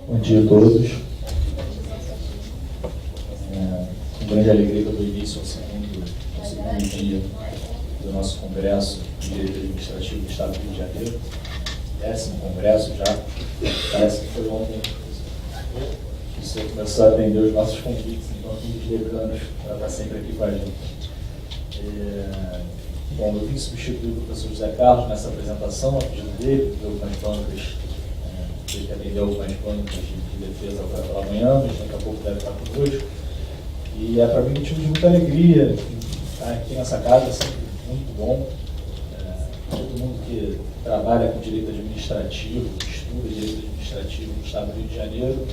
Bom dia a todos. Com grande alegria que eu dou início ao segundo dia do nosso Congresso de Direito Administrativo do Estado do Rio de Janeiro. 10º Congresso já, parece que foi ontem. O senhor começou a atender os nossos convites, então estamos decanos para estar sempre aqui com a gente. Bom, eu vim substituir o professor José Carlos nessa apresentação, a pedido dele, deu algumas bancas, ele que atendeu algumas bancas de defesa agora pela manhã, mas daqui a pouco deve estar conosco. E é para mim motivo de muita alegria estar aqui nessa casa, é sempre muito bom. Todo mundo que trabalha com direito administrativo, que estuda direito administrativo no Estado do Rio de Janeiro,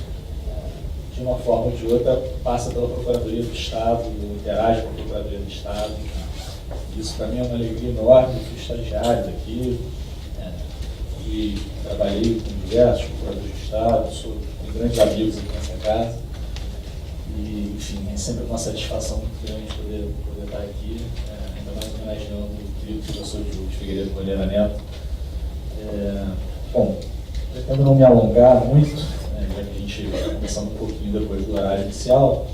de uma forma ou de outra, passa pela Procuradoria do Estado, interage com a Procuradoria do Estado. Isso para mim é uma alegria enorme. Eu fui estagiário aqui e trabalhei com diversos procuradores do Estado, tenho grandes amigos aqui nessa casa. E, enfim, é sempre uma satisfação muito grande poder estar aqui, ainda mais homenageando o querido professor Diogo de Figueiredo Moreira Neto. Bom, pretendo não me alongar muito, já que a gente vai começando um pouquinho depois do horário inicial.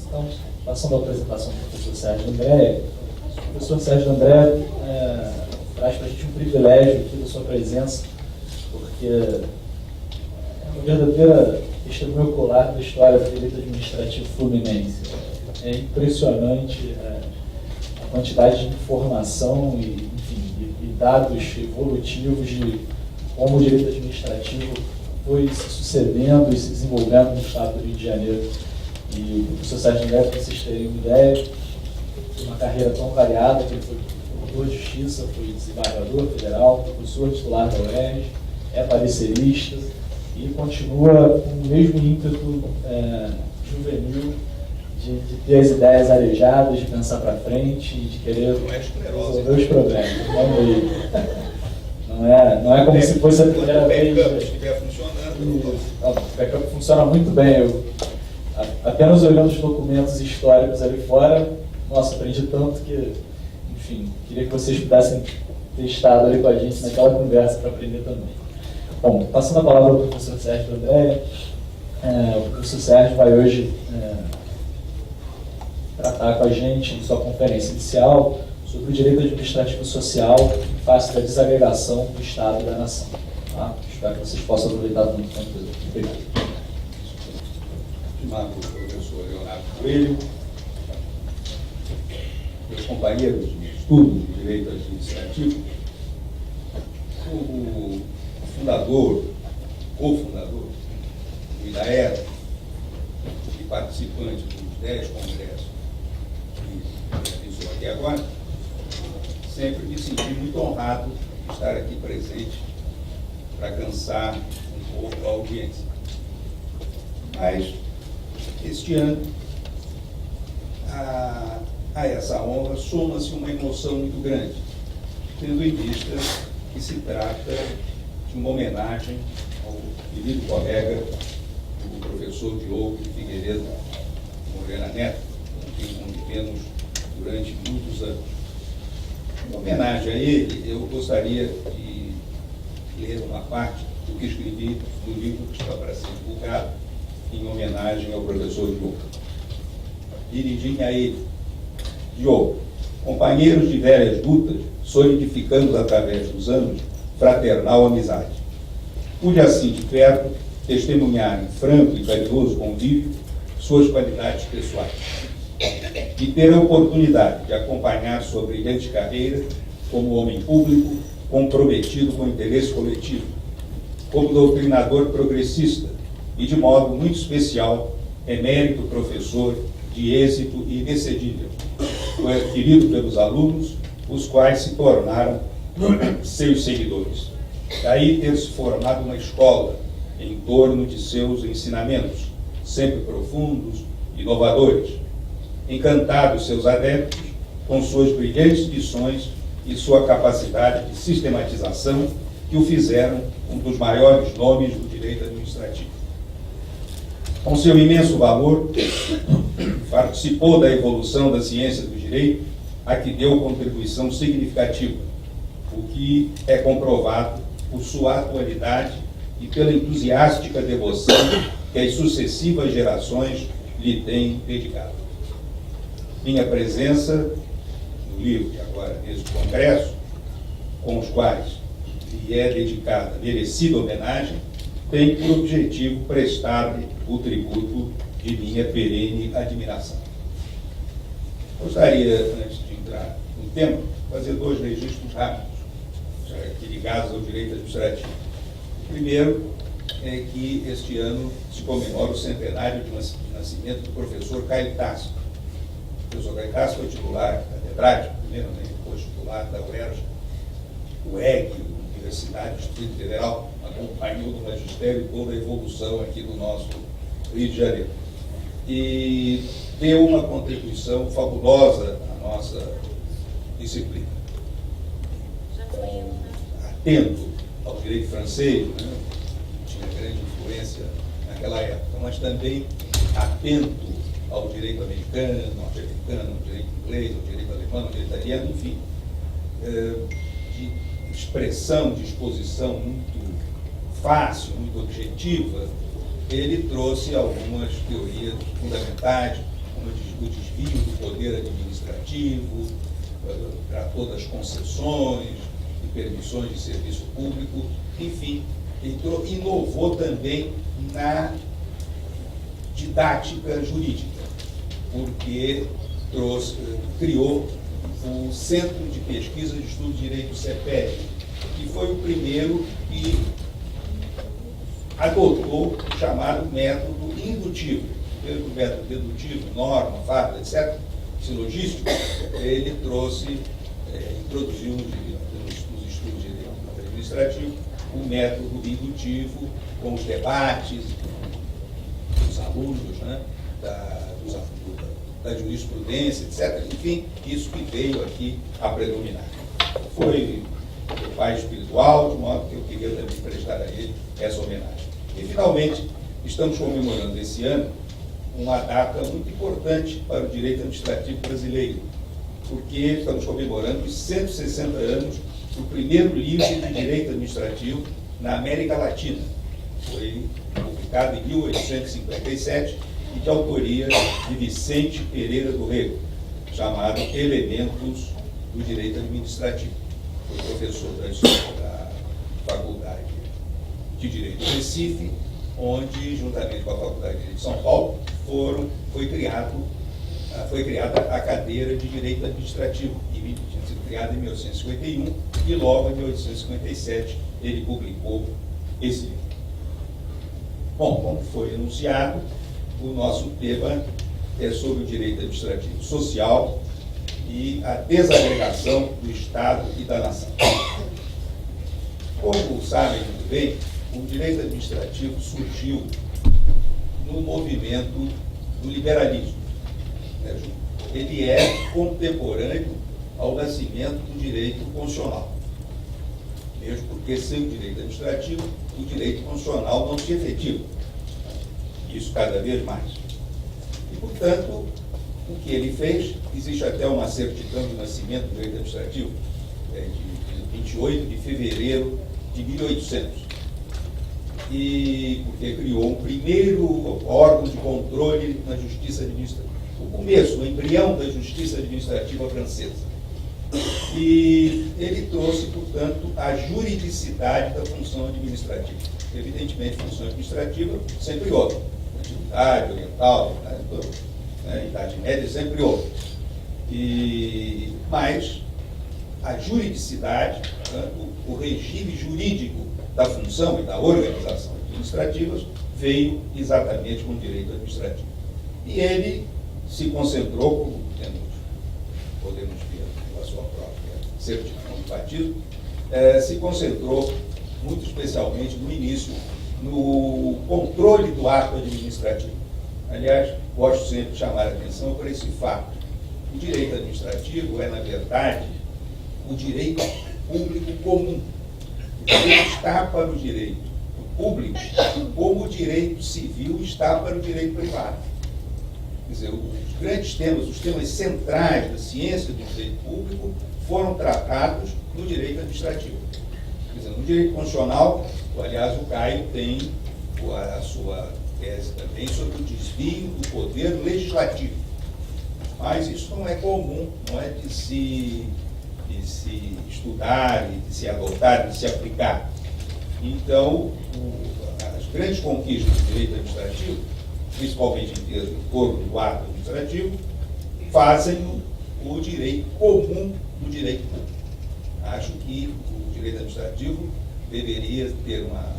Então, passando a apresentação do professor Sérgio André. O professor Sérgio André traz para a gente um privilégio aqui da sua presença, porque é uma verdadeira testemunho ocular da história do direito administrativo fluminense. É impressionante a quantidade de informação e dados evolutivos de como o direito administrativo foi se sucedendo e se desenvolvendo no Estado do Rio de Janeiro. E o professor Sérgio André, para vocês terem uma ideia, tem uma carreira tão variada que ele foi promotor de justiça, foi desembargador federal, professor titular da UERJ, é parecerista e continua com o mesmo ímpeto juvenil de ter as ideias arejadas, de pensar para frente e de querer resolver os problemas. Não é como se fosse a primeira vez. O backup funciona muito bem. Apenas olhando os documentos históricos ali fora, nossa, aprendi tanto que, enfim, queria que vocês pudessem ter estado ali com a gente naquela conversa para aprender também. Bom, passando a palavra ao professor Sérgio André, o professor Sérgio vai hoje tratar com a gente em sua conferência inicial sobre o direito administrativo social em face da desagregação do Estado e da nação. Tá? Espero que vocês possam aproveitar muito tempo. Obrigado. Estimado professor Leonardo Coelho, meus companheiros de estudo de direito administrativo, como fundador, cofundador do IDAER e participante dos 10 congressos que realizou até agora, sempre me senti muito honrado de estar aqui presente para cansar um pouco a audiência. Mas, este ano, a essa honra soma-se uma emoção muito grande, tendo em vista que se trata de uma homenagem ao querido colega, o professor Diogo de Figueiredo Moreira Neto, com quem convivemos durante muitos anos. Em homenagem a ele, eu gostaria de ler uma parte do que escrevi no livro que está para ser divulgado, em homenagem ao professor Diogo. Dirigi-me a ele: Diogo, companheiros de velhas lutas, solidificando através dos anos fraternal amizade. Pude assim de perto testemunhar em franco e carinhoso convívio suas qualidades pessoais e ter a oportunidade de acompanhar sua brilhante carreira como homem público comprometido com o interesse coletivo, como doutrinador progressista e, de modo muito especial, emérito professor de êxito inexcedível, foi adquirido pelos alunos, os quais se tornaram seus seguidores. Daí ter-se formado uma escola em torno de seus ensinamentos, sempre profundos, inovadores, encantado seus adeptos com suas brilhantes lições e sua capacidade de sistematização que o fizeram um dos maiores nomes do direito administrativo. Com seu imenso valor, participou da evolução da ciência do direito, a que deu contribuição significativa, o que é comprovado por sua atualidade e pela entusiástica devoção que as sucessivas gerações lhe têm dedicado. Minha presença no livro, e agora neste congresso, com os quais lhe é dedicada merecida homenagem, tem por objetivo prestar-lhe o tributo de minha perene admiração. Gostaria, antes de entrar no tema, fazer 2 registros rápidos, já aqui ligados ao direito administrativo. O primeiro é que este ano se comemora o centenário de nascimento do professor Caio Tassi. O professor Caio Tassi foi titular catedrático, primeiramente depois titular da UEG, Universidade do Distrito Federal, acompanhou do magistério toda a evolução aqui do nosso Rio de Janeiro. E deu uma contribuição fabulosa à nossa disciplina. Atento ao direito francês, né? Tinha grande influência naquela época, mas também atento ao direito americano, norte-americano, ao direito inglês, ao direito alemão, ao direito italiano, enfim, de expressão, de exposição muito fácil, muito objetiva. Ele trouxe algumas teorias fundamentais, como o desvio do poder administrativo, tratou das concessões e permissões de serviço público, enfim, inovou também na didática jurídica, porque criou o Centro de Pesquisa de Estudo de Direito CEPED, que foi o primeiro que adotou o chamado método indutivo. O método dedutivo, norma, fábula, etc., silogístico, ele introduziu nos estudos de direito administrativo o método indutivo, com os debates dos alunos, né, da jurisprudência, etc. Enfim, isso que veio aqui a predominar. Foi o pai espiritual, de modo que eu queria também prestar a ele essa homenagem. E, finalmente, estamos comemorando esse ano uma data muito importante para o direito administrativo brasileiro, porque estamos comemorando os 160 anos do primeiro livro de direito administrativo na América Latina. Foi publicado em 1857 e de autoria de Vicente Pereira do Rego, chamado Elementos do Direito Administrativo. Foi professor da Faculdade de Direito de Recife, onde, juntamente com a Faculdade de Direito de São Paulo, foi criada a cadeira de Direito Administrativo, que tinha sido criada em 1851, e logo em 1857 ele publicou esse livro. Bom, como foi anunciado, o nosso tema é sobre o direito administrativo social e a desagregação do Estado e da nação. Como sabem muito bem, o direito administrativo surgiu no movimento do liberalismo. Ele é contemporâneo ao nascimento do direito constitucional. Mesmo porque, sem o direito administrativo, o direito constitucional não se efetiva. Isso cada vez mais. E, portanto, o que ele fez, existe até uma certidão de nascimento do direito administrativo, de 28 de fevereiro de 1800. E porque criou um primeiro órgão de controle na justiça administrativa. O começo, o embrião da justiça administrativa francesa. E ele trouxe, portanto, a juridicidade da função administrativa. Evidentemente, função administrativa sempre houve. Antiguidade, oriental, Idade Média sempre houve. Mas a juridicidade, o regime jurídico da função e da organização administrativas veio exatamente com o direito administrativo. E ele se concentrou, como podemos ver pela sua própria certidão de batismo, se concentrou muito especialmente no início no controle do ato administrativo. Aliás, gosto sempre de chamar a atenção para esse fato. O direito administrativo é, na verdade, o direito público comum. Ele está para o direito público como o direito civil está para o direito privado. Quer dizer, os grandes temas, os temas centrais da ciência do direito público foram tratados no direito administrativo. Quer dizer, no direito constitucional, Aliás, o Caio tem a sua tese também sobre o desvio do poder legislativo. Mas isso não é comum, não é de se estudar, de se adotar, de se aplicar. Então, as grandes conquistas do direito administrativo, principalmente em torno do ato administrativo, fazem o direito comum do direito público. Acho que o direito administrativo deveria ter uma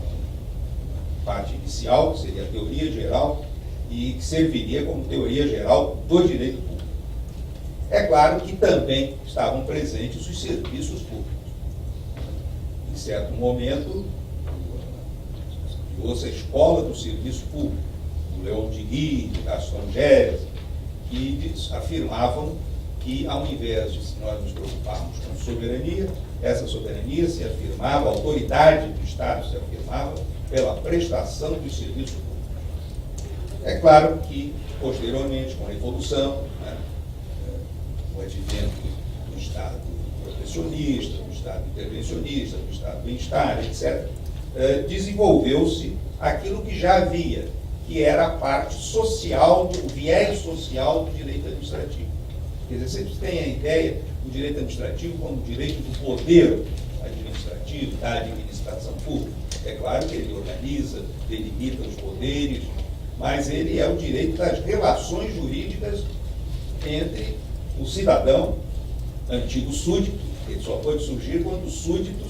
parte inicial, que seria a teoria geral, e que serviria como teoria geral do direito público. É claro que também estavam presentes os serviços públicos. Em certo momento, criou-se a escola do serviço público, o Leon Denis, o Gaston Geres, que afirmavam que, ao invés de nós nos preocuparmos com soberania, essa soberania se afirmava, a autoridade do Estado se afirmava pela prestação dos serviços públicos. É claro que, posteriormente, com a Revolução, né, o advento do Estado protecionista, do Estado intervencionista, do Estado do bem-estar, etc., desenvolveu-se aquilo que já havia, que era a parte social, o viés social do direito administrativo. Quer dizer, vocês têm a ideia do direito administrativo como o direito do poder administrativo, da administração pública. É claro que ele organiza, delimita os poderes, mas ele é o direito das relações jurídicas entre o cidadão, antigo súdito. Ele só pode surgir quando o súdito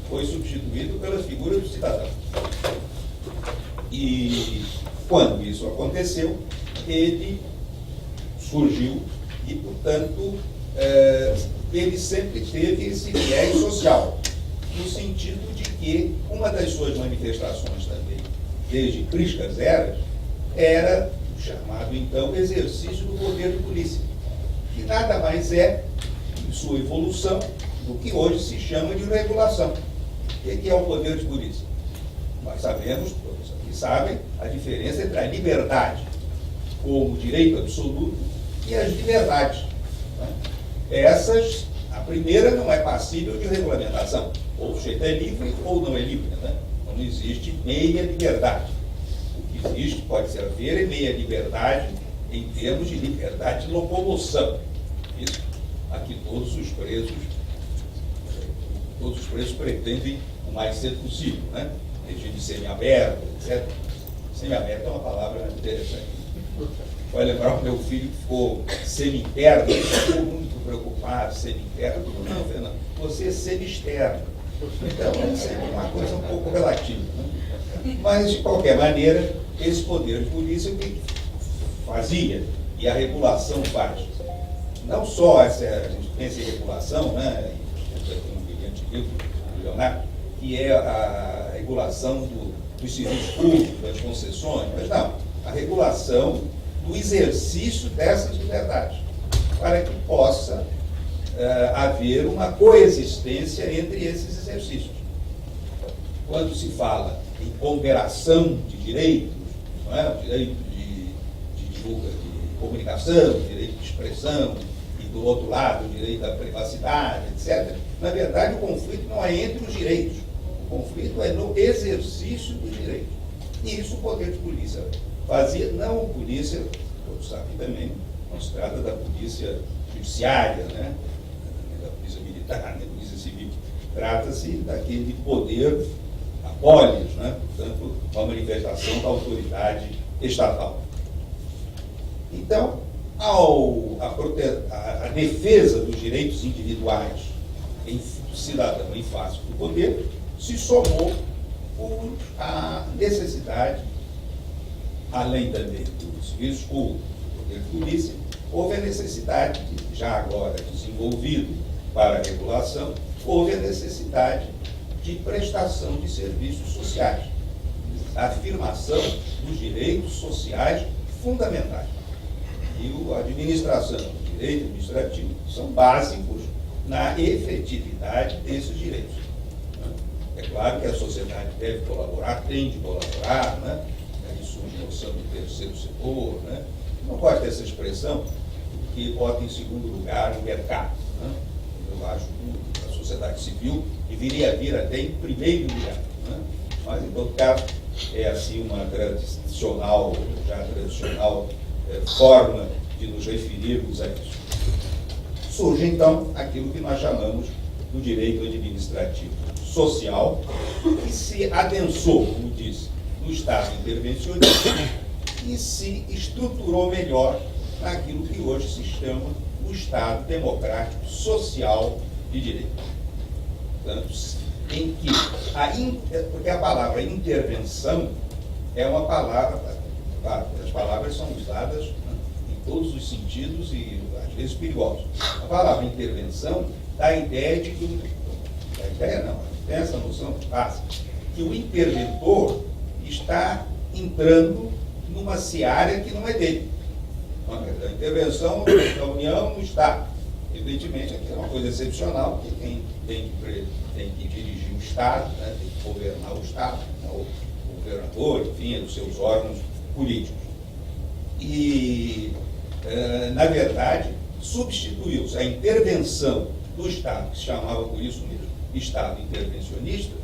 foi substituído pela figura do cidadão. E quando isso aconteceu, ele surgiu e, portanto, ele sempre teve esse viés social, no sentido de que uma das suas manifestações também, desde priscas eras, era o chamado, então, exercício do poder de polícia, que nada mais é, em sua evolução, do que hoje se chama de regulação. O que é o poder de polícia? Nós sabemos, todos aqui sabem, a diferença entre a liberdade como direito absoluto e as liberdades. Essas, a primeira não é passível de regulamentação. Ou o sujeito é livre ou não é livre. Né? Não existe meia liberdade. O que existe, pode-se haver, é meia liberdade em termos de liberdade de locomoção. Isso, aqui todos os presos pretendem o mais cedo possível, né? Regime semiaberto, etc. Semiaberto é uma palavra interessante. Vai lembrar o meu filho que ficou semi-interno, ficou muito preocupado, semi-interno. Não, Fernando, você é semi-externo. Então, é sempre uma coisa um pouco relativa. Né? Mas, de qualquer maneira, esse poder de polícia o que fazia, e a regulação faz. Não só a gente pensa em regulação, né? Um brilhante livro do Leonardo, que é a regulação dos serviços públicos, das concessões, mas não, a regulação do exercício dessas liberdades, para que possa haver uma coexistência entre esses exercícios. Quando se fala em ponderação de direitos, não é? O direito de comunicação, o direito de expressão, e do outro lado, o direito à privacidade, etc., na verdade, o conflito não é entre os direitos, o conflito é no exercício dos direitos. E isso o poder de polícia fazia, não polícia, todos sabem também, não se trata da polícia judiciária, né? Da polícia militar, da polícia civil. Trata-se daquele poder, a polis, né? Portanto, uma manifestação da autoridade estatal. Então, a defesa dos direitos individuais do cidadão em face do poder se somou a necessidade, além também do serviço público, do poder de polícia, houve a necessidade, já agora desenvolvido para a regulação, houve a necessidade de prestação de serviços sociais, a afirmação dos direitos sociais fundamentais. E a administração, o direito administrativo, são básicos na efetividade desses direitos. É claro que a sociedade deve colaborar, tem de colaborar, né? Aí surge a noção do terceiro setor, né? Não gosto dessa expressão, porque bota em segundo lugar o mercado. Né? Eu acho que a sociedade civil deveria vir até em primeiro lugar. Né? mas, em todo caso, é assim uma tradicional, já tradicional, forma de nos referirmos a isso. Surge, então, aquilo que nós chamamos do direito administrativo social, que se adensou, como disse, no Estado intervencionista e se estruturou melhor naquilo que hoje se chama o Estado democrático social de direito. Portanto, em que porque a palavra intervenção é uma palavra, as palavras são usadas em todos os sentidos e às vezes perigosos. A palavra intervenção dá a ideia de que tem essa noção básica, que o interventor está entrando numa seara que não é dele. A intervenção da União no Estado. Evidentemente, aqui é uma coisa excepcional, porque quem tem que dirigir o Estado, né, tem que governar o Estado, né, o governador, enfim, os seus órgãos políticos. E, na verdade, substituiu-se a intervenção do Estado, que se chamava por isso mesmo Estado intervencionista,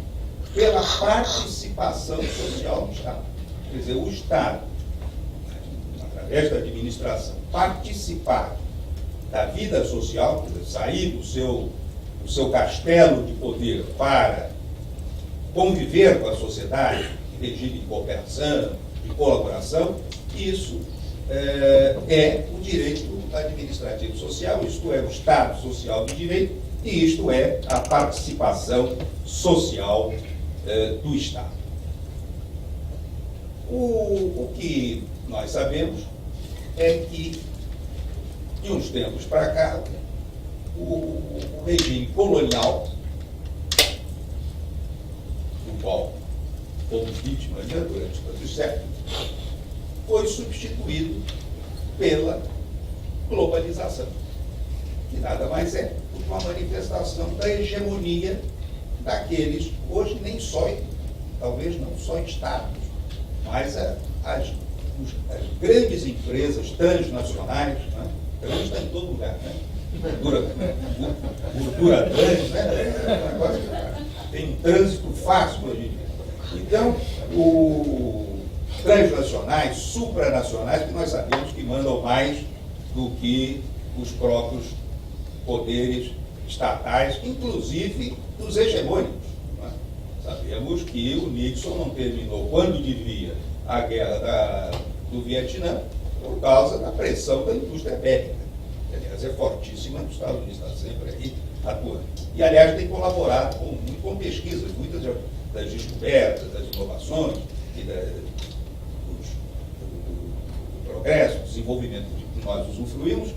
pela participação social do Estado. Quer dizer, o Estado, através da administração, participar da vida social, quer dizer, sair do seu castelo de poder para conviver com a sociedade, em regime de cooperação, de colaboração, isso é o direito administrativo social, isto é o Estado social de direito, e isto é a participação social do Estado. O que nós sabemos é que, de uns tempos para cá, o regime colonial, do qual fomos vítimas durante tantos séculos, foi substituído pela globalização, que nada mais é do que uma manifestação da hegemonia daqueles, hoje nem só, talvez não só Estados, mas as grandes empresas transnacionais, né? Trans está em todo lugar, né? Gordura trans, né? Tem um trânsito fácil hoje em dia. Então, transnacionais, supranacionais, que nós sabemos que mandam mais do que os próprios poderes estatais, inclusive dos hegemônicos. Né? Sabemos que o Nixon não terminou quando devia a guerra do Vietnã por causa da pressão da indústria bélica, que, aliás, é fortíssima nos Estados Unidos, está sempre aí atuando. E, aliás, tem colaborado muito com pesquisas, muitas das descobertas, das inovações e do progresso, do desenvolvimento que nós usufruímos,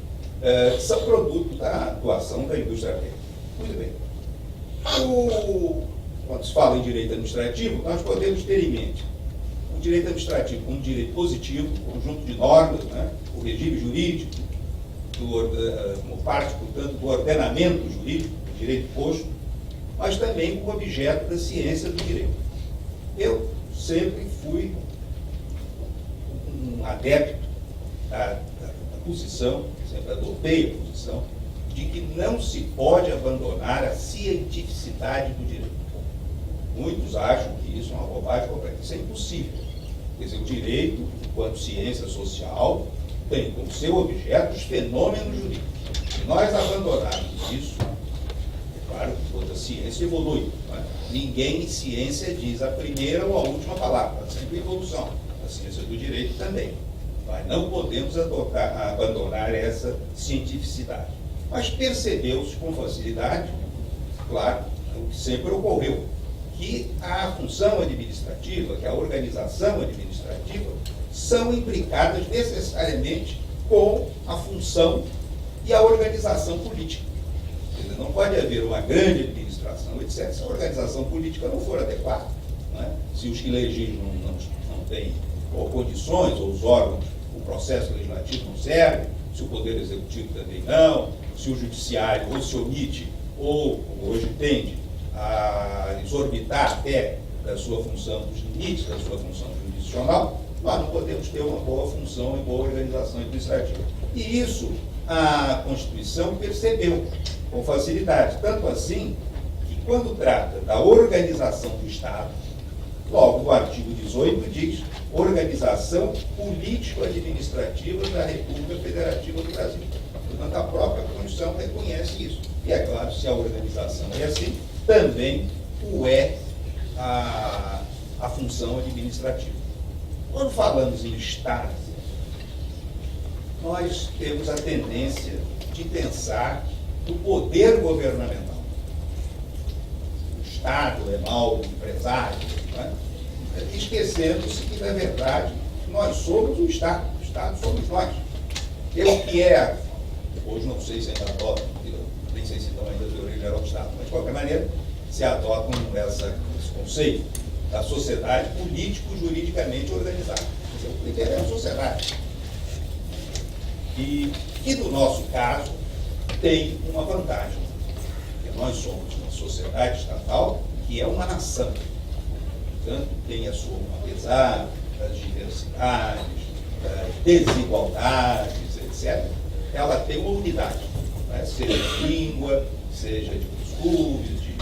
são produto da atuação da indústria bélica. Muito bem. Quando se fala em direito administrativo, nós podemos ter em mente o direito administrativo como direito positivo, conjunto de normas, né, o regime jurídico, como parte, portanto, do ordenamento jurídico, do direito posto, mas também como objeto da ciência do direito. Eu sempre fui um adepto da posição, sempre adotei a posição, de que não se pode abandonar a cientificidade do direito. Muitos acham que isso é uma bobagem completa. Isso é impossível. Quer dizer, o direito, enquanto ciência social, tem como seu objeto os fenômenos jurídicos. Se nós abandonarmos isso, é claro que toda ciência evolui. Não é? Ninguém em ciência diz a primeira ou a última palavra. Sempre evolução. A ciência do direito também. Mas não podemos abandonar essa cientificidade. Mas percebeu-se com facilidade, claro, o que sempre ocorreu, que a função administrativa, que a organização administrativa, são imbricadas necessariamente com a função e a organização política. Quer dizer, não pode haver uma grande administração, etc., se a organização política não for adequada. Não é? Se os que legislam não têm condições, ou os órgãos, o processo legislativo não serve, se o Poder Executivo também não, se o Judiciário ou se omite, ou, como hoje tende, a exorbitar até da sua função, dos limites da sua função jurisdicional, nós não podemos ter uma boa função e boa organização administrativa. E isso a Constituição percebeu com facilidade. Tanto assim que, quando trata da organização do Estado, Logo, o artigo 18 diz organização político-administrativa da República Federativa do Brasil. Portanto, a própria Constituição reconhece isso. E, é claro, se a organização é assim, também o é a função administrativa. Quando falamos em Estado, nós temos a tendência de pensar no poder governamental. O Estado é mau empresário, né? Esquecendo-se que, na verdade, nós somos o Estado somos nós. O que é, hoje não sei se ainda adotam, nem sei se estão ainda de origem geral do Estado, mas de qualquer maneira se adotam esse conceito da sociedade político-juridicamente organizada. O que é a sociedade. E no nosso caso, tem uma vantagem, porque nós somos uma sociedade estatal que é uma nação. Portanto, tem a sua, apesar das diversidades, das desigualdades, etc., ela tem uma unidade, né? Seja de língua, seja de costumes, de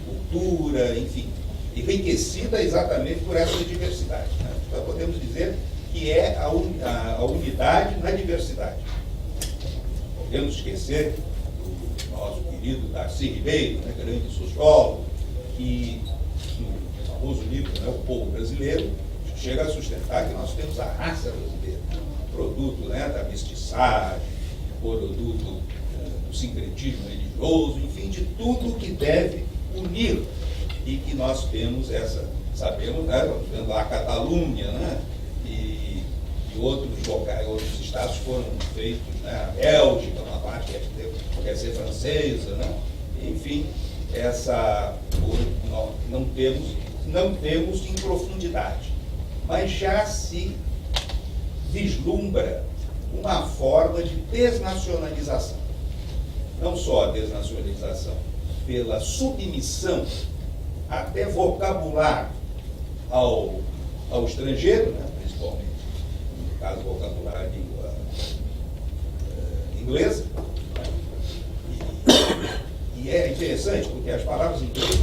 cultura, enfim, enriquecida exatamente por essa diversidade, né? Então, podemos dizer que é a unidade na diversidade. Podemos esquecer do nosso querido Darcy Ribeiro, né, grande sociólogo, que no famoso livro, né, O Povo Brasileiro, chega a sustentar que nós temos a raça brasileira, produto, né, da mestiçagem, produto do sincretismo religioso, enfim, de tudo que deve unir, e que nós temos sabemos, né, vendo lá a Catalunha, né, e outros locais, outros estados foram feitos, né, a Bélgica, uma parte que quer ser francesa, né, enfim, não temos em profundidade, mas já se vislumbra uma forma de desnacionalização. Não só a desnacionalização pela submissão até vocabular ao estrangeiro, né, principalmente, no caso, vocabular a língua inglesa. E é interessante, porque as palavras em inglês,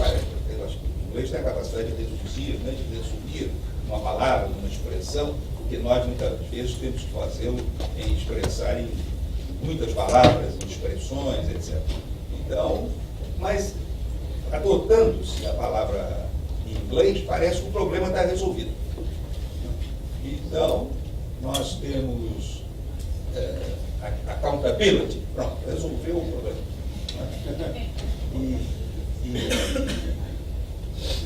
eu acho que o inglês tem a capacidade de reduzir, né, de resumir uma palavra, uma expressão, que nós muitas vezes temos que fazê-lo em expressar em muitas palavras, em expressões, etc. Então, mas adotando-se a palavra em inglês, parece que o problema está resolvido. Então, nós temos accountability, pronto, resolveu o problema. E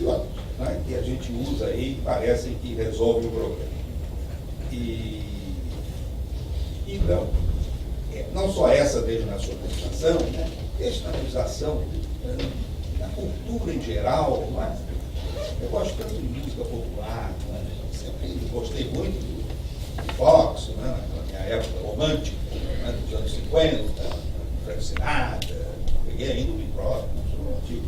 outros, né, que a gente usa aí e parecem que resolve o problema. Então, não só essa desnacionalização, né, desnacionalização da cultura em geral, mas eu gosto tanto de música popular, né, sempre gostei muito do Fox, né, na minha época romântica, né, dos anos 50, Frank Sinatra, peguei ainda o Big Brother, antigo.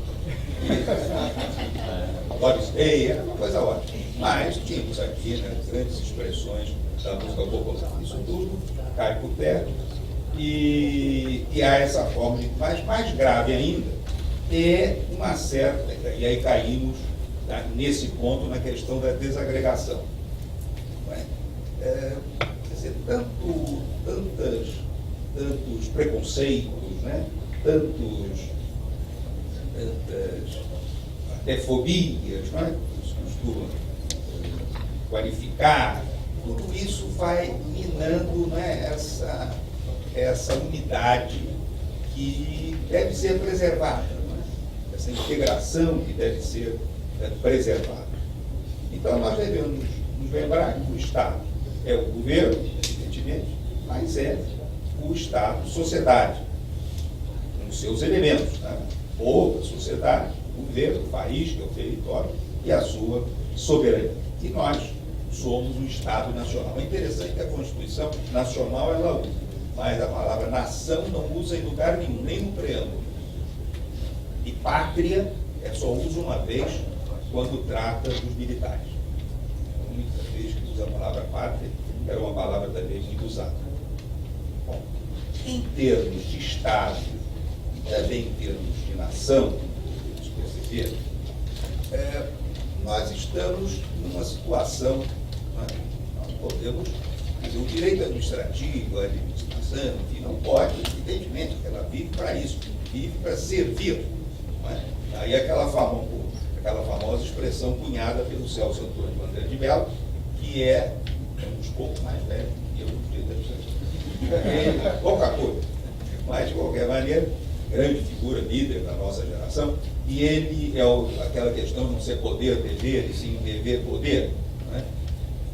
Doris Day, era uma coisa ótima. Mas tínhamos aqui, né, grandes expressões da música popular. Isso tudo cai por terra. E há essa forma de. Mas mais grave ainda é uma certa. E aí caímos, tá, nesse ponto na questão da desagregação. Quer dizer, tantos preconceitos, né? Tantas até fobias, né, que se costuma qualificar, tudo isso vai minando, né, essa unidade que deve ser preservada, né, essa integração que deve ser preservada. Então nós devemos nos lembrar que o Estado é o governo, evidentemente, mas é o Estado, sociedade, com seus elementos, né? Povo, a sociedade, o governo, o país, que é o território, e a sua soberania. E nós somos o Estado Nacional. É interessante que a Constituição Nacional ela usa, mas a palavra nação não usa em lugar nenhum, nem no preâmbulo. E pátria só usa uma vez quando trata dos militares. A única vez que usa a palavra pátria era uma palavra também muito usada. Bom, em termos de Estado, também em termos de nação, temos que perceber, nós estamos numa situação, né, nós podemos, quer dizer, o direito administrativo, a administração, que não pode, evidentemente, ela vive para isso, vive para servir. Não é? Aí aquela famosa expressão cunhada pelo Celso Antônio Bandeira de Mello, que é um dos poucos mais velhos que eu não pouca coisa, mas de qualquer maneira, grande figura, líder da nossa geração, e ele é aquela questão de não ser poder, dever, e sim dever, poder. Né?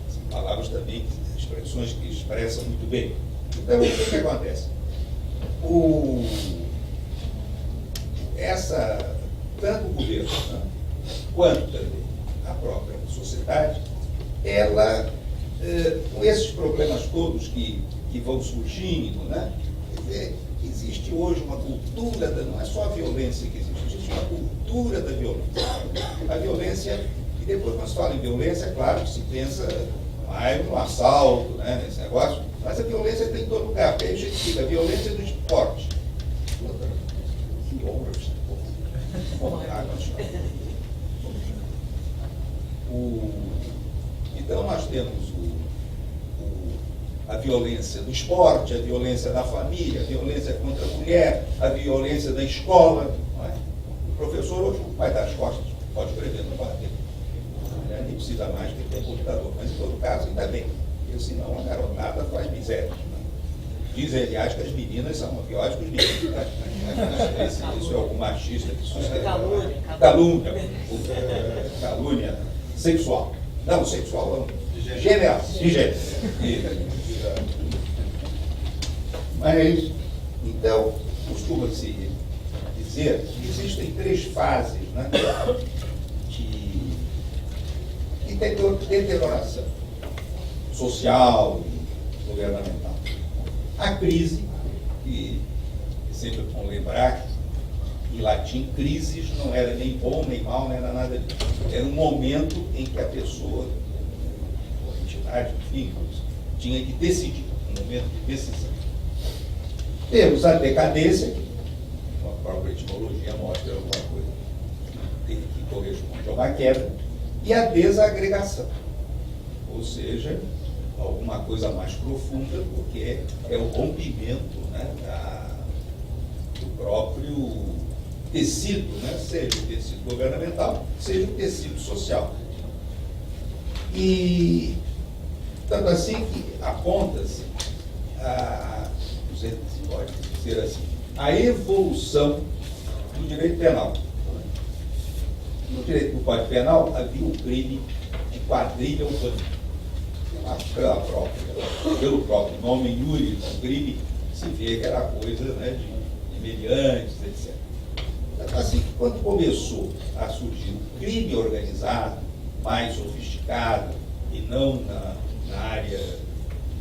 São palavras também, expressões que expressam muito bem. Então, o que acontece? Tanto o governo, né, quanto também a própria sociedade, ela, com esses problemas todos que vão surgindo, né, existe hoje uma cultura, não é só a violência que existe uma cultura da violência. A violência, e depois quando se fala em violência, é claro que se pensa mais no assalto, né, nesse negócio, mas a violência tem em todo lugar, porque aí a gente fica, a violência do esporte. Que honra, então nós temos a violência do esporte, a violência da família, a violência contra a mulher, a violência da escola. Não é? O professor hoje vai dar as costas, pode escrever no quadro, nem precisa mais ter computador, mas em todo caso ainda bem, porque senão a garotada faz miséria. Dizem, aliás, que as meninas são piores que os meninos. Isso é algum machista que sustenta. Calúnia sexual. Não, sexual não. Gênero. De gênero. Mas, então, costuma-se dizer que existem 3 fases, né, de deterioração social e governamental. A crise, que sempre bom lembrar, em latim, crises não era nem bom, nem mal, não era nada disso. Era um momento em que a pessoa, ou a entidade, enfim, tinha que decidir, um momento de decisão. Temos a decadência, que a própria etimologia mostra alguma coisa que corresponde a uma queda, e a desagregação, ou seja, alguma coisa mais profunda, porque é o rompimento, né, do próprio tecido, né, seja o tecido governamental, seja o tecido social. E tanto assim que aponta-se, não sei se pode dizer assim, a evolução do direito penal. No direito do Código Penal havia o crime de quadrilha urbana. Pelo próprio nome injúria do crime, se vê que era coisa, né, de meliantes, etc. Assim que quando começou a surgir o crime organizado, mais sofisticado, e não na área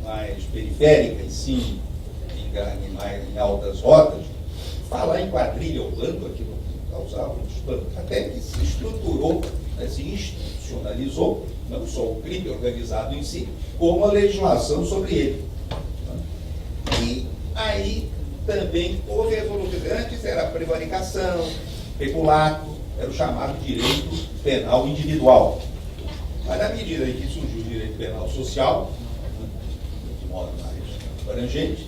mais periférica, e sim em altas rotas, falar em quadrilha urbana, aquilo causava um espanto, até que se estruturou, né, se institucionalizou, não só o crime organizado em si, como a legislação sobre ele. E aí também houve evolução. Antes era prevaricação, peculato, era o chamado direito penal individual. Mas na medida em que surgiu o direito penal social, de modo mais abrangente,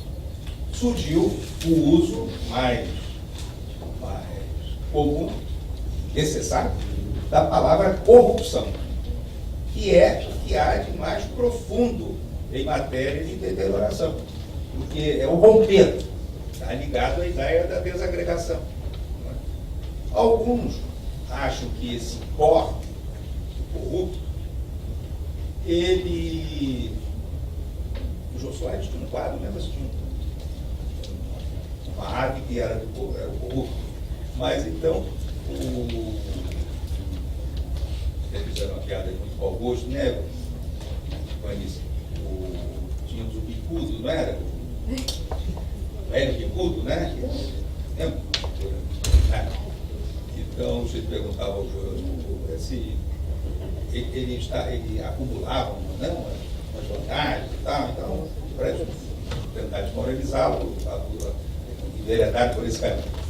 surgiu o uso mais comum, necessário, da palavra corrupção, que é o que há de mais profundo em matéria de deterioração, porque é o romper, está ligado à ideia da desagregação. Alguns acham que esse corpo corrupto, ele... O Jô Soares tinha um quadro, lembra-se de uma ave que era o corrupto. Mas então, eles fizeram uma piada muito com Augusto, né? Tínhamos o bicudo, não era? O velho bicudo, né? Lembra? Então, você perguntava ao Jô se ele acumulava, não, umas vantagens e tal, então, para tentar desmoralizá-lo, enveredado por esse caminho.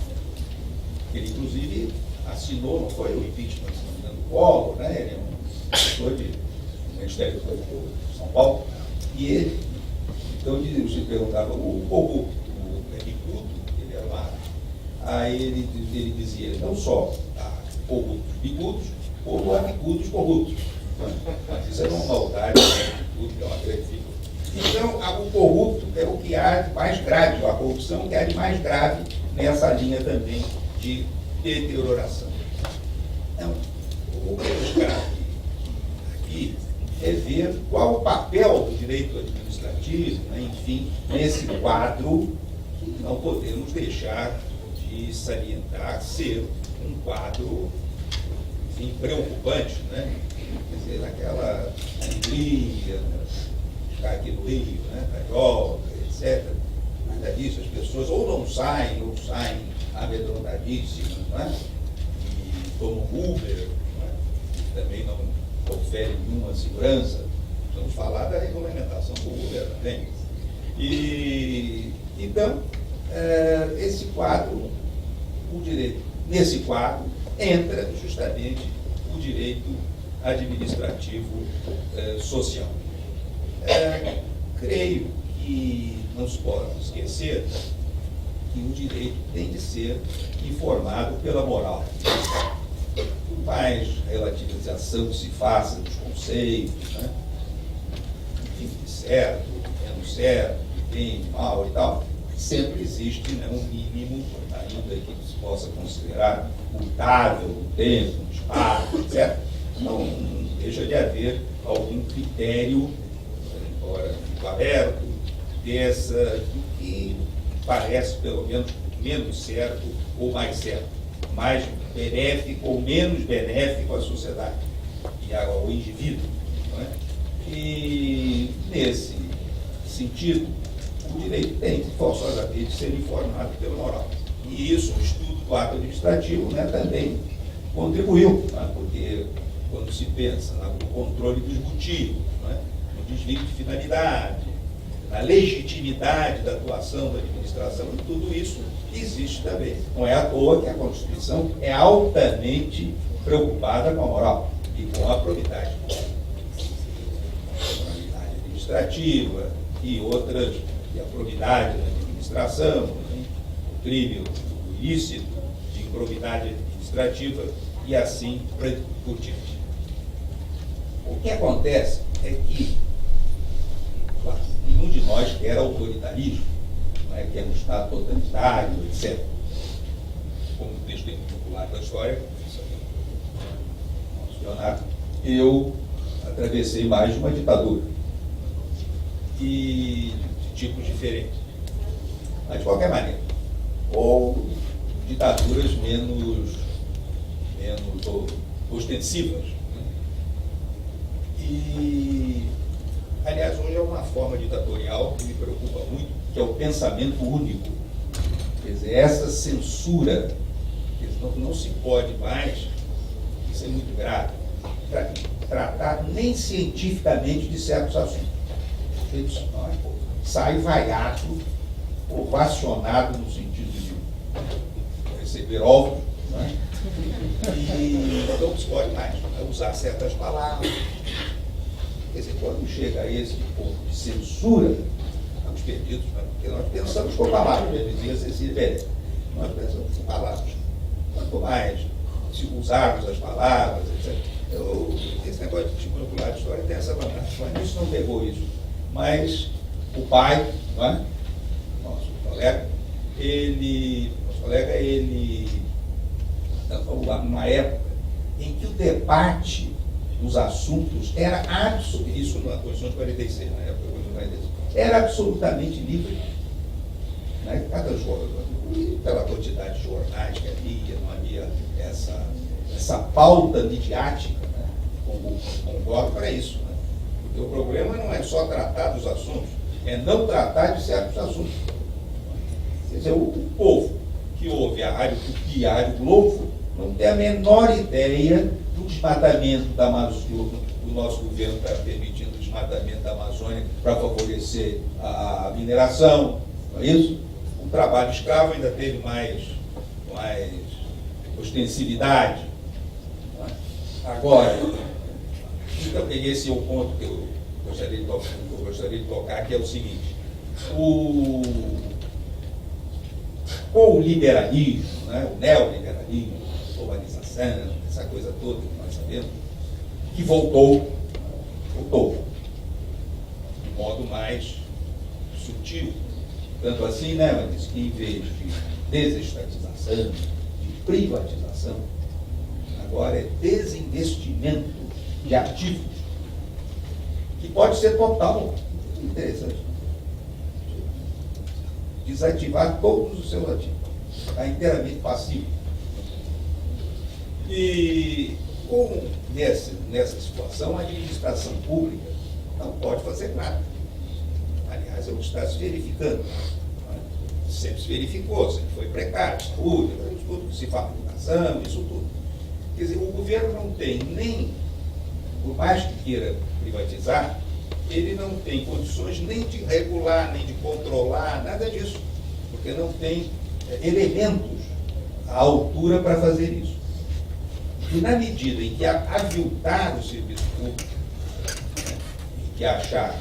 Ele, inclusive, assinou, não foi o impeachment do Collor, né? Ele é um gestor do Ministério Público de São Paulo, e ele, então se perguntava, o corrupto, o bicudo, ele era lá, aí ele dizia, não só corruptos bicudos, como há bicudos corruptos. Mas isso é uma maldade, é uma grande figura. Então, o corrupto é o que há de mais grave, a corrupção que há de mais grave nessa linha também de deterioração. Então, o que nos cabe aqui é ver qual o papel do direito administrativo, né, enfim, nesse quadro que não podemos deixar de salientar ser um quadro, enfim, preocupante, né? Quer dizer, naquela alegria, ficar aqui no Rio, né, carioca, etc. Nada disso, as pessoas ou saem amedrontadíssimas, não é? E tomam Uber, não é? Também não oferem nenhuma segurança. Vamos falar da regulamentação do Uber também. E, então, esse quadro, nesse quadro, entra justamente o direito administrativo social. Creio que não se pode esquecer que o direito tem de ser informado pela moral. Por mais relativização se faça dos conceitos, né? De certo, menos certo, de bem, de mal e tal, sempre existe, né, um mínimo, ainda que se possa considerar mutável no tempo, no espaço, etc. Não deixa de haver algum critério, embora muito aberto, do que parece, pelo menos certo ou mais certo, mais benéfico ou menos benéfico à sociedade e ao indivíduo. Não é? E, nesse sentido, o direito tem forçosamente de ser informado pela moral. E isso, o estudo do ato administrativo, né, também contribuiu, né, porque quando se pensa no controle dos motivos, né, no desvio de finalidade, na legitimidade da atuação da administração, e tudo isso existe também. Não é à toa que a Constituição é altamente preocupada com a moral e com a probidade. A probidade administrativa e outras, e a probidade da administração, né, o crime, o ilícito de improbidade administrativa e assim por diante. O que acontece é que, claro, nenhum de nós quer autoritarismo, não é? Quer um Estado totalitário, etc. Como testemunho popular da história, eu atravessei mais de uma ditadura e de tipos diferentes. Mas, de qualquer maneira, ou ditaduras menos ostensivas. E, aliás, hoje é uma forma ditatorial que me preocupa muito, que é o pensamento único. Quer dizer, essa censura, não se pode mais, isso é muito grave, tratar nem cientificamente de certos assuntos. Sai vaiado, ovacionado no sentido de receber ovos, né? E não se pode mais usar certas palavras. Quer dizer, quando chega a esse ponto de censura, estamos perdidos, né? Porque nós pensamos com palavras, já dizia Cecília Pérez, nós pensamos com palavras. Quanto mais se usarmos as palavras, etc. Esse negócio de estímulo popular de história tem essa vantagem, mas isso não pegou isso. Mas o pai, não é? Nosso colega, ele numa época em que o debate dos assuntos era absoluto, isso na Constituição de 46, na época da Constituição de 46, era absolutamente livre. Né? Cada jornal, pela quantidade de jornais que havia, não havia essa pauta midiática, né? Concordo para isso. Né? Porque o problema não é só tratar dos assuntos, é não tratar de certos assuntos. Quer dizer, o povo que ouve a Rádio Tupi, a Rádio Globo, não tem a menor ideia do desmatamento da Amazônia. O nosso governo está permitindo o desmatamento da Amazônia para favorecer a mineração, não é isso? O trabalho escravo ainda teve mais ostensividade. Não é? Agora, então, esse é o ponto que eu gostaria de tocar, que é o seguinte: com o liberalismo, né, o neoliberalismo, a globalização, essa coisa toda que nós sabemos, que voltou de modo mais sutil. Tanto assim, né, mas que em vez de desestatização, de privatização, agora é desinvestimento de ativos, que pode ser total. Interessante. Desativar todos os seus ativos. Está inteiramente passivo. E nessa situação, a administração pública não pode fazer nada. Aliás, é o que está se verificando. Sempre se verificou, sempre foi precário, saúde, tudo que se fala, educação, isso tudo. Quer dizer, o governo não tem nem, por mais que queira privatizar, ele não tem condições nem de regular, nem de controlar, nada disso, porque não tem elementos à altura para fazer isso. E na medida em que aviltar o serviço público, e que achar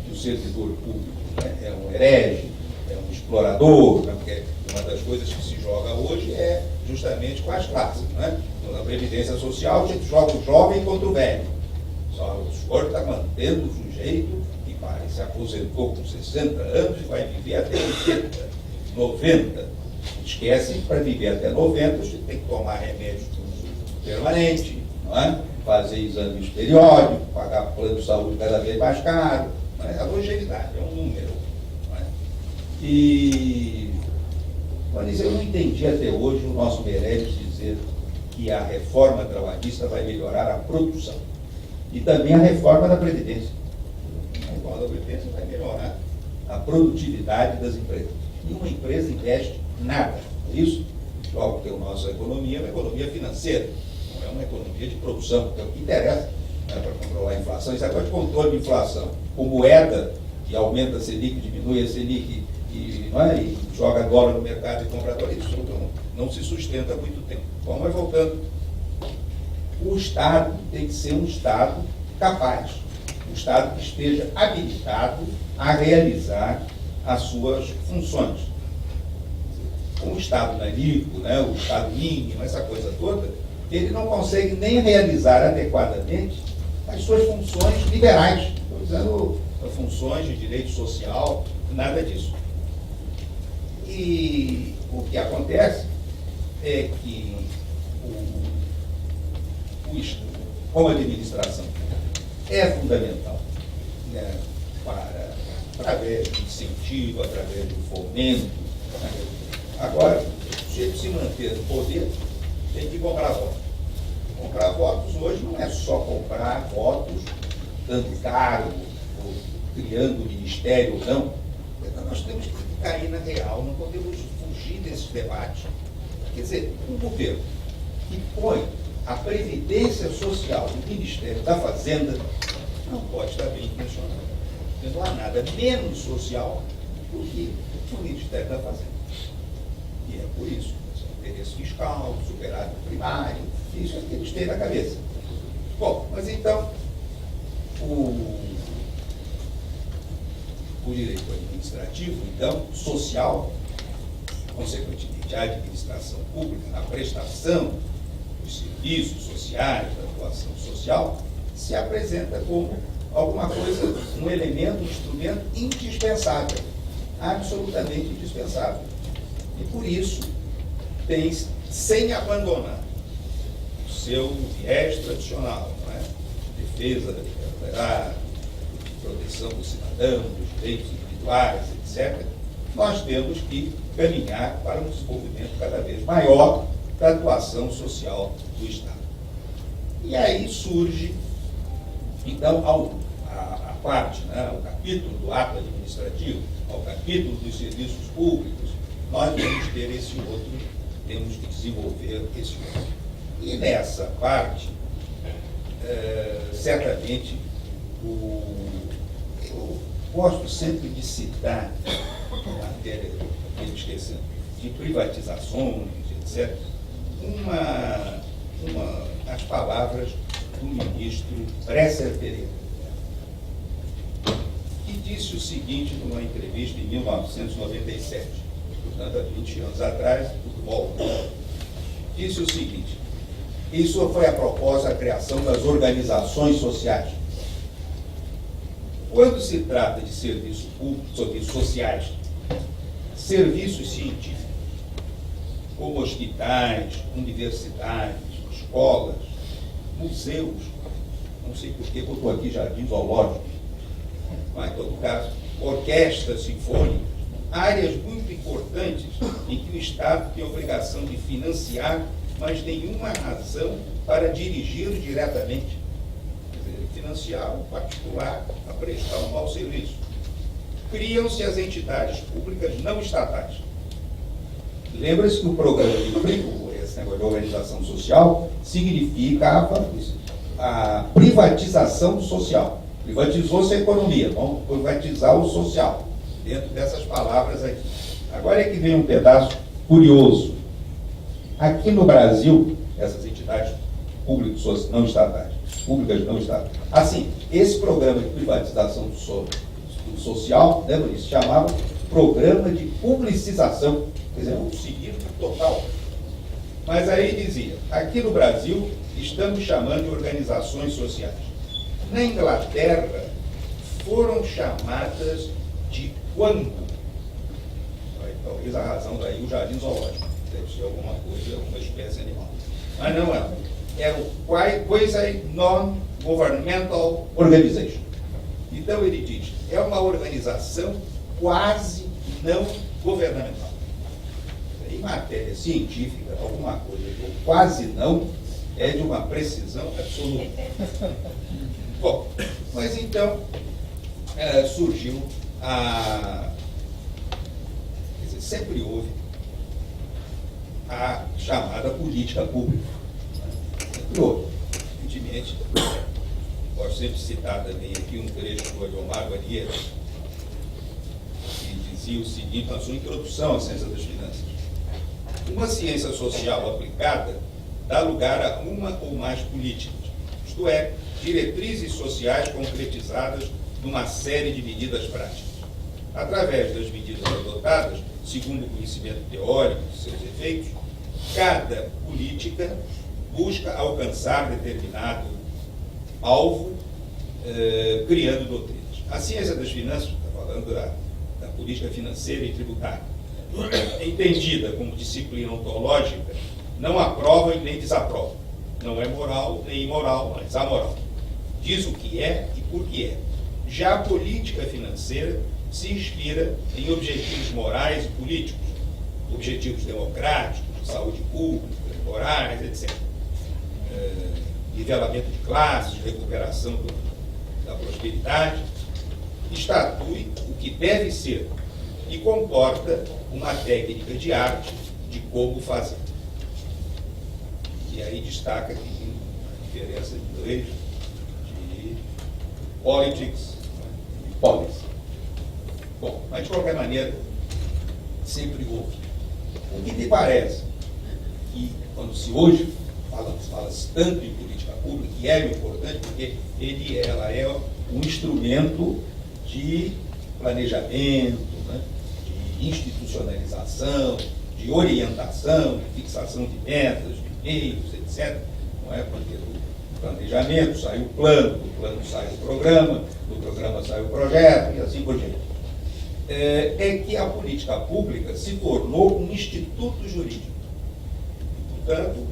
que o servidor público, né, é um herege, é um explorador, né, porque uma das coisas que se joga hoje é justamente com as classes. Né? Então, na Previdência Social, a gente joga o jovem contra o velho. Só o senhor está mantendo o sujeito que se aposentou com 60 anos e vai viver até 80, 90. Esquece que para viver até 90 você tem que tomar remédio permanente, não é? Fazer exames periódicos, pagar plano de saúde cada vez mais caro. Não é? A longevidade é um número. Não é? Mas eu não entendi até hoje o nosso Meirelles dizer que a reforma trabalhista vai melhorar a produção. E também a reforma da Previdência. A reforma da Previdência vai melhorar a produtividade das empresas. E uma empresa investe nada. Isso, logo que a nossa economia é uma economia financeira, não é uma economia de produção, que é o que interessa, né, para controlar a inflação. Isso agora de controle de inflação, com moeda que aumenta a Selic, diminui a Selic e joga dólar no mercado e compra dólar, isso não se sustenta há muito tempo. Bom, mas voltando, o Estado tem que ser um Estado capaz, um Estado que esteja habilitado a realizar as suas funções. O Estado nanico, né, o Estado mínimo, essa coisa toda, ele não consegue nem realizar adequadamente as suas funções liberais. Estou dizendo funções de direito social, nada disso. E o que acontece é que como administração é fundamental, né, através do incentivo, através do fomento. Né? Agora, o sujeito se manter no poder tem que comprar votos. Comprar votos hoje não é só comprar votos dando cargo, ou criando ministério ou não. Então, nós temos que cair na real, não podemos fugir desses debates. Quer dizer, um governo que põe a Previdência Social do Ministério da Fazenda não pode estar bem intencionado. Não há nada menos social do que o Ministério da Fazenda. E é por isso, interesse fiscal, superávit primário, isso é o que eles têm na cabeça. Bom, mas então, o direito administrativo, então, social, consequentemente, a administração pública, na prestação dos serviços sociais, da atuação social, se apresenta como alguma coisa, um elemento, um instrumento indispensável, absolutamente indispensável. E por isso, tem, sem abandonar o seu viés tradicional, não é? Defesa da liberdade, proteção do cidadão, dos direitos individuais, etc., nós temos que caminhar para um desenvolvimento cada vez maior da atuação social do Estado. E aí surge, então, a parte, né, o capítulo do ato administrativo, ao capítulo dos serviços públicos, nós vamos ter esse outro, temos que desenvolver esse outro. E nessa parte, certamente, eu gosto sempre de citar, em matéria, esquecendo, de privatizações, etc., as palavras do ministro Bresser Pereira, que disse o seguinte numa entrevista em 1997, portanto, há 20 anos atrás, disse o seguinte: isso foi a propósito da criação das organizações sociais. Quando se trata de serviços públicos, serviços sociais, serviços científicos, como hospitais, universidades, escolas, museus, não sei por que botou aqui jardim zoológico, mas em todo caso, orquestras sinfônicas, áreas muito importantes em que o Estado tem a obrigação de financiar, mas nenhuma razão para dirigir diretamente. Quer dizer, financiar o particular a prestar um mau serviço. Criam-se as entidades públicas não estatais. Lembra-se que o programa de esse negócio de organização social significava a privatização do social. Privatizou-se a economia, vamos privatizar o social, dentro dessas palavras aqui. Agora é que vem um pedaço curioso. Aqui no Brasil, essas entidades públicas não estatais, assim, esse programa de privatização do social, lembra disso? Chamava programa de publicização, quer dizer, um cinismo total. Mas aí dizia, aqui no Brasil, estamos chamando de organizações sociais. Na Inglaterra, foram chamadas de quando? Talvez a razão daí o jardim zoológico. Deve ser alguma coisa, alguma espécie animal. Mas não é. Era coisa non-governmental organization. Então ele diz, é uma organização quase não governamental. Em matéria científica, alguma coisa que quase não é de uma precisão absoluta. Bom, mas então surgiu quer dizer, sempre houve a chamada política pública. Sempre houve. Evidentemente, posso sempre citar também aqui um trecho do Adilmar Vanier, que dizia o seguinte na sua introdução à ciência das finanças: uma ciência social aplicada dá lugar a uma ou mais políticas, isto é, diretrizes sociais concretizadas numa série de medidas práticas. Através das medidas adotadas, segundo o conhecimento teórico de seus efeitos, cada política busca alcançar determinado alvo, criando doutrinas. A ciência das finanças, está falando da política financeira e tributária, entendida como disciplina ontológica, não aprova e nem desaprova. Não é moral nem imoral, mas amoral. Diz o que é e por que é. Já a política financeira se inspira em objetivos morais e políticos, objetivos democráticos, de saúde pública, morais, etc. Nivelamento de classes, recuperação da prosperidade, estatui o que deve ser e comporta uma técnica de arte de como fazer. E aí destaca aqui a diferença de inglês de politics e policy. Bom, mas de qualquer maneira, sempre houve. O que me parece que, quando se hoje fala-se tanto em política pública, que é importante, porque ela é um instrumento de planejamento, né, de institucionalização, de orientação, de fixação de metas, de meios, etc. Não é? Porque do planejamento sai o plano, do plano sai o programa, do programa sai o projeto e assim por diante. É que a política pública se tornou um instituto jurídico. Portanto,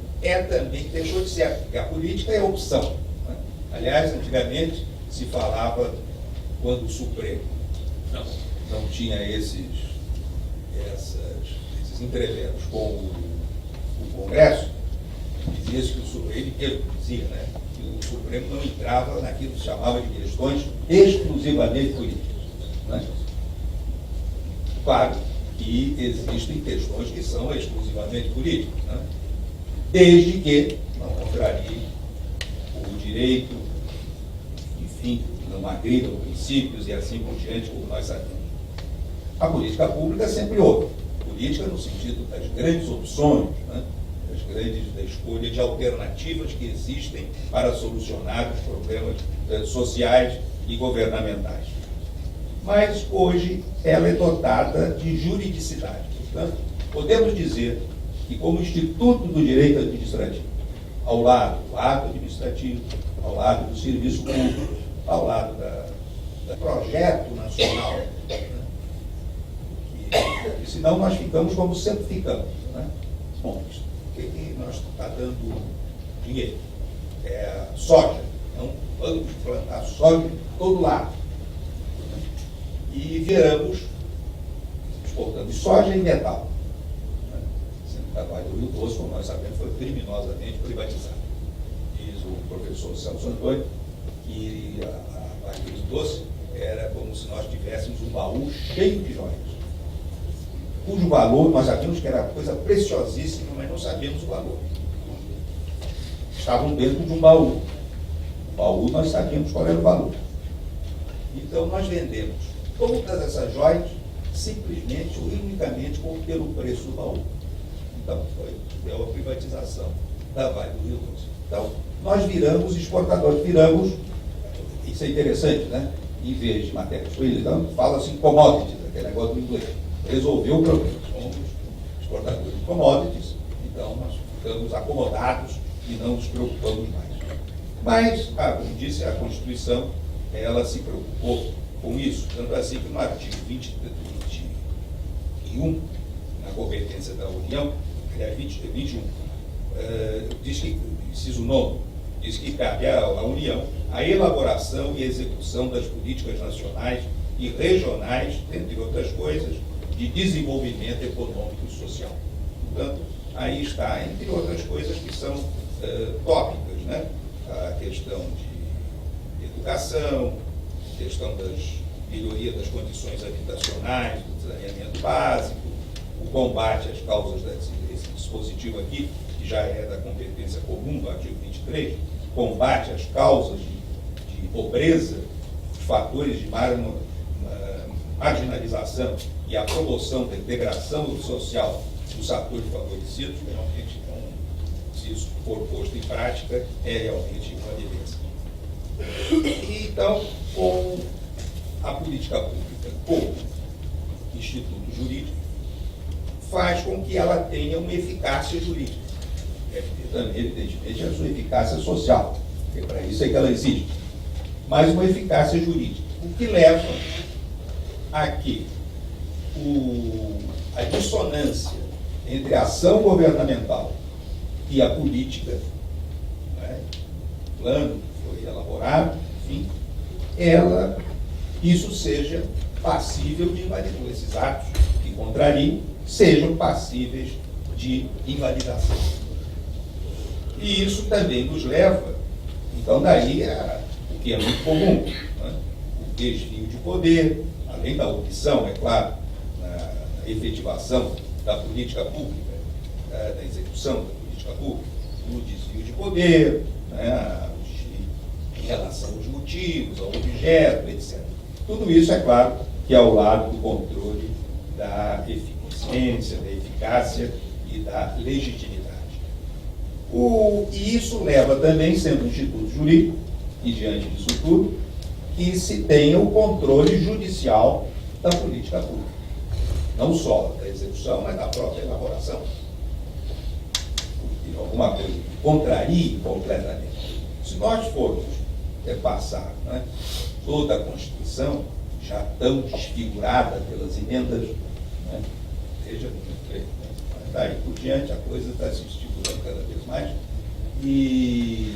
também deixou de ser, porque a política é opção. Né? Aliás, antigamente se falava, quando o Supremo não tinha esses entreveros com o Congresso, dizia-se que o Supremo, ele dizia, né, que o Supremo não entrava naquilo que se chamava de questões exclusivamente políticas. Né? Claro que existem questões que são exclusivamente políticas, né? Desde que não contrarie o direito, enfim, não agridam princípios e assim por diante, como nós sabemos. A política pública sempre houve. Política no sentido das grandes opções, né? da escolha de alternativas que existem para solucionar os problemas sociais e governamentais. Mas hoje ela é dotada de juridicidade. Portanto, podemos dizer que, como Instituto do Direito Administrativo, ao lado do ato administrativo, ao lado do serviço público, ao lado do projeto nacional, né? E senão nós ficamos como sempre ficamos. Né? Bom, o que nós está dando dinheiro? É soja. Então, vamos plantar soja de todo lado. E viramos exportando soja e metal. A Vale do Rio Doce, como nós sabemos, foi criminosamente privatizada. Diz o professor Celso Antônio que a Vale do Rio Doce era como se nós tivéssemos um baú cheio de joias, cujo valor nós sabíamos que era coisa preciosíssima, mas não sabíamos o valor. Estavam dentro de um baú. O baú nós sabíamos qual era o valor. Então nós vendemos todas essas joias simplesmente ou unicamente pelo preço do baú. Então, deu a privatização da Vale do Rio Doce. Então, nós viramos exportadores, isso é interessante, né? Em vez de matérias-primas, então, fala-se em commodities, aquele negócio do inglês. Resolveu o problema. Somos exportadores de commodities, então nós ficamos acomodados e não nos preocupamos mais. Mas, como disse, a Constituição, ela se preocupou com isso, tanto assim que no artigo 21, na competência da União, aliás, 21, diz que, inciso 9, diz que cabe à União a elaboração e execução das políticas nacionais e regionais, entre outras coisas, de desenvolvimento econômico e social. Portanto, aí está, entre outras coisas que são tópicas, né? A questão de educação, a questão das melhoria das condições habitacionais, do saneamento básico, o combate às causas desse dispositivo aqui, que já é da competência comum do artigo 23, combate às causas de pobreza, os fatores de marginalização e a promoção da integração social dos atores favorecidos, realmente, se isso for posto em prática, é realmente uma evidência. E, então, com a política pública como instituto jurídico, faz com que ela tenha uma eficácia jurídica. Evidentemente, a sua eficácia social, porque para isso é que ela existe. Mas uma eficácia jurídica. O que leva a que a dissonância entre a ação governamental e a política, né, o plano que foi elaborado, enfim, isso seja passível de invalidação. Esses atos que contrariam sejam passíveis de invalidação. E isso também nos leva, então, daí o que é muito comum, né? O desvio de poder, além da opção, é claro, na efetivação da política pública, da execução da política pública, o desvio de poder, né? Em relação aos motivos, ao objeto, etc. Tudo isso, é claro, que é ao lado do controle da eficiência, da eficácia e da legitimidade. E isso leva também, sendo um instituto jurídico, e diante disso tudo, que se tenha o controle judicial da política pública. Não só da execução, mas da própria elaboração. Porque alguma coisa que contrarie completamente. Se nós formos passar, né, toda a Constituição, já tão desfigurada pelas emendas, né, veja, daí por diante a coisa está se desfigurando cada vez mais, e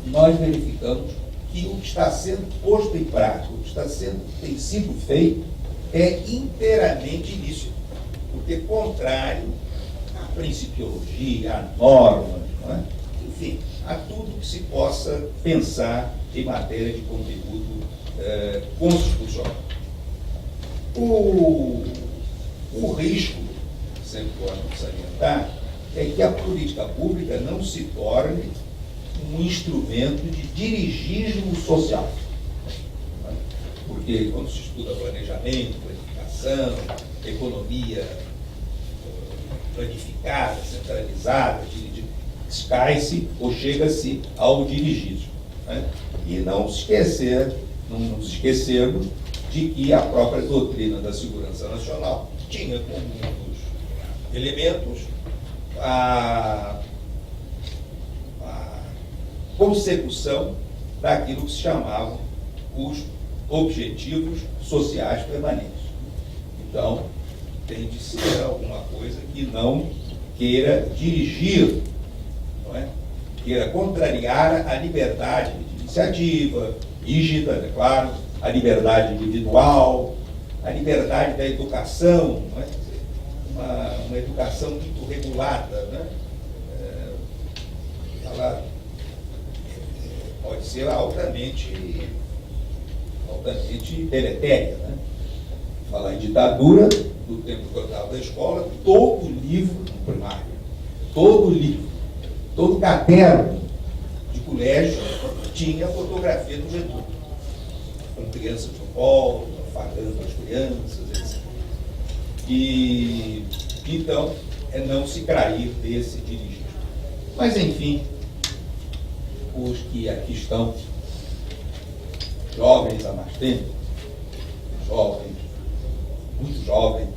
nós verificamos que o que está sendo posto em prática, o que tem sido feito, é inteiramente ilícito, porque é contrário à principiologia, a normas, não é? Enfim, a tudo que se possa pensar em matéria de conteúdo constitucional. O risco, sempre gosto de salientar, é que a política pública não se torne um instrumento de dirigismo social. Porque quando se estuda planejamento, planificação, economia planificada, centralizada, cai-se ou chega-se ao dirigir. Né? E não nos esquecermos de que a própria doutrina da segurança nacional tinha como um dos elementos a consecução daquilo que se chamavam os objetivos sociais permanentes. Então, tem de ser alguma coisa que não queira dirigir, não é? Queira contrariar a liberdade de iniciativa, rígida, é claro, a liberdade individual, a liberdade da educação, não é? Uma educação muito regulada, né? Ela pode ser altamente deletéria, né? Falar em ditadura, do tempo que eu estava da escola, todo livro primário, todo caderno de colégio tinha fotografia do Getúlio, com crianças no colo, afagando as crianças, etc. E então é não se trair desse dirigir. Mas enfim, os que aqui estão, jovens há mais tempo, muito jovens,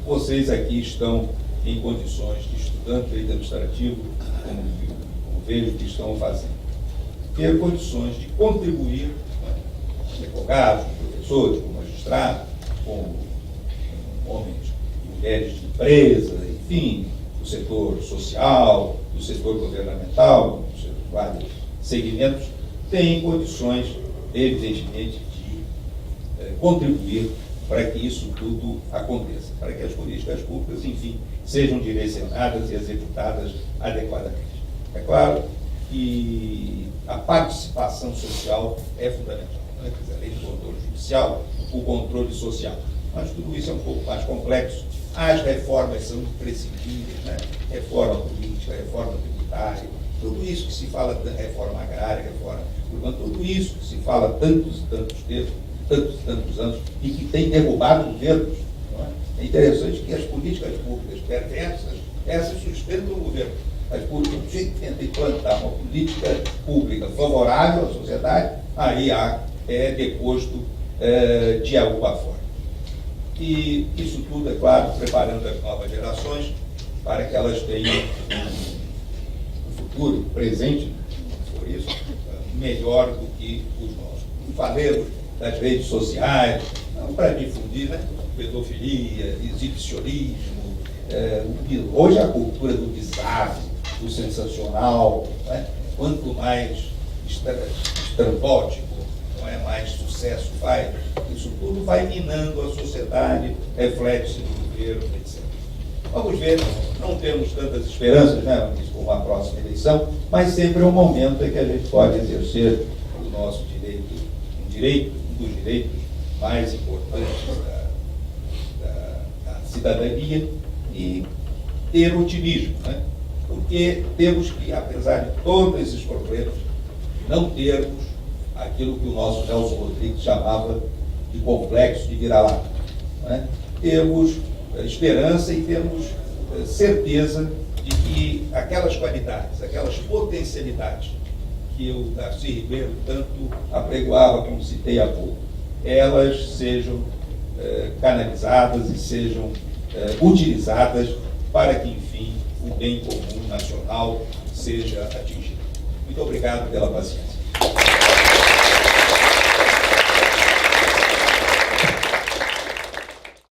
vocês aqui estão em condições de estudante de direito administrativo, como vejo que estão fazendo, ter condições de contribuir, como advogados, como professores, como magistrados, como homens e mulheres de empresa, enfim, do setor social, do setor governamental, dos vários segmentos, têm condições, evidentemente, de contribuir para que isso tudo aconteça, para que as políticas públicas, enfim, sejam direcionadas e executadas adequadamente. É claro que a participação social é fundamental, né? Além do controle judicial, o controle social. Mas tudo isso é um pouco mais complexo. As reformas são imprescindíveis, né? Reforma política, reforma tributária, tudo isso que se fala, reforma agrária, reforma urbana, tudo isso que se fala tantos anos e que tem derrubado governos. Não é? É interessante que as políticas públicas perversas, essas sustentam o governo. As políticas que tentam implantar uma política pública favorável à sociedade, aí é deposto de alguma forma. E isso tudo, é claro, preparando as novas gerações para que elas tenham um futuro, presente, por isso, melhor do que os nossos. Falemos das redes sociais, não para difundir, né? Pedofilia, exibicionismo, hoje a cultura do bizarro, do sensacional, né? Quanto mais estrambótico, não é, mais sucesso faz, isso tudo vai minando a sociedade, reflete-se no governo, etc. Vamos ver, não temos tantas esperanças, né, com a próxima eleição, mas sempre é um momento em que a gente pode exercer o nosso direito, um dos direitos mais importantes da cidadania, e ter otimismo, né? Porque temos que, apesar de todos esses problemas, não termos aquilo que o nosso Nelson Rodrigues chamava de complexo de vira-lata. Né? Temos esperança e temos certeza de que aquelas qualidades, aquelas potencialidades que o Darcy Ribeiro tanto apregoava, como citei há pouco, elas sejam canalizadas e sejam utilizadas para que, enfim, o bem comum nacional seja atingido. Muito obrigado pela paciência.